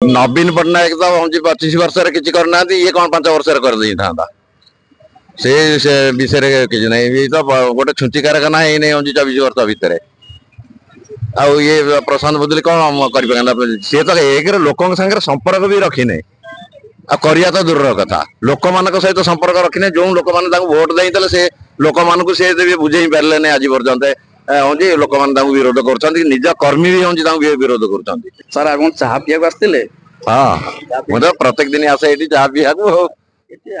नवीन पट्टनायक तो हम 25 वर्ष किसी करना ये कौन 5 वर्ष कर दी था से विषय किसी नहीं ये तो गोटे छुंची कारखाना ही नहीं हम 24 वर्ष भितर आउ ये प्रशांत बुदुली कौन कर सी तो एक लोक सागर संपर्क भी रखी नहीं आ तो दूर कथा लोक मान सहित संपर्क रखी जो लोक मैंने भोट देते से लोक मानक सी बुझे पारे नहीं आज पर्यंत हूँ लोक मैंने विरोध कर निज कर्मी भी हूँ विरोध कर सर आप चाह पीवा आसते हाँ मुझे प्रत्येक दिन आसे ये चाह पीवा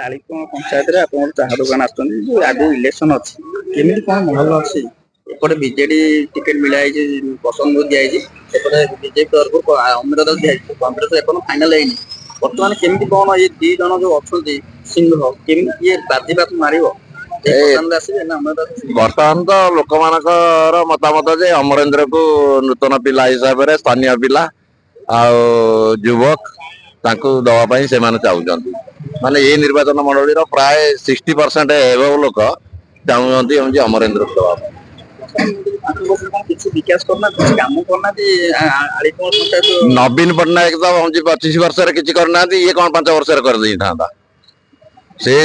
आलिकोण पंचायत रे आप चाह दुकान आसुँच आगे इलेक्शन अच्छी केमी कौन महल अच्छी एपटे बीजेडी टिकेट मिला पसंद दिखाई बीजेपी तरफ अमर दास दिखाई कांग्रेस एपन फाइनाल है बर्तमान केमी कौन ये दी जन जो अच्छा सिंह केमी ये बाजी मार बर्तमान तो लोक मान मतामत जे अमरेंद्र को नूतन पिला हिसाब से स्थानीय पिला युवक दवाई से चाहते माने ये निर्वाचन मंडली प्राय 60% एवं लोक चाहते हम अमरेंद्र को दवा नवीन पट्टनायक तो हम 25 वर्ष किसी करना ये कौन 5 वर्ष कर दी था से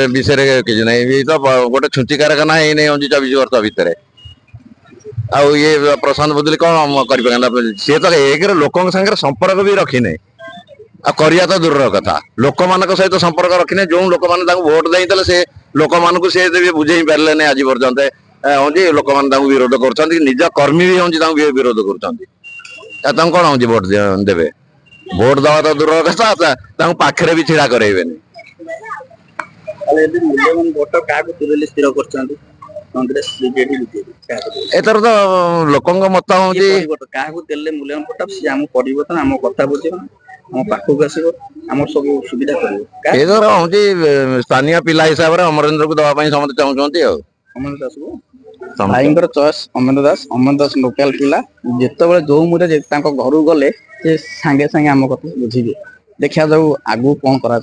विषय किसी नहीं ये तो गोटे छुंची कारखाना ही नहीं हम 24 वर्ष भितर आउ ये प्रशांत बुदुली कौन कर सी तो एक लोक सागर संपर्क भी रखी नहीं आ तो दूर कथा लोक मान सहित संपर्क रखी जो लोक मैंने भोट देते से लोक मानक सी बुझे पारे नहीं आज पर्यंत हूँ लोक मैंने विरोध कर निज कर्मी भी हूँ विरोध कर कौन हूँ भोट देवे भोट दवा तो दूर कथा पाखे भी छिड़ा करेबे एथर तो लोक मत हूँ मूल्यवान भोट सी आम परिवर्तन आम कथा बुझे आम पाखक आस सब सुविधा कर हूँ स्थानीय पिला हिसाब से अमरेंद्र को दवाई समस्त चाहते अमरेंद्र दास को भाई चॉइस अमरेंद्र दास लोकल पिला जिते जो मुझे घर गले सांगे सांगे आम कथा बुझे देखा जाऊ आगू कौन करा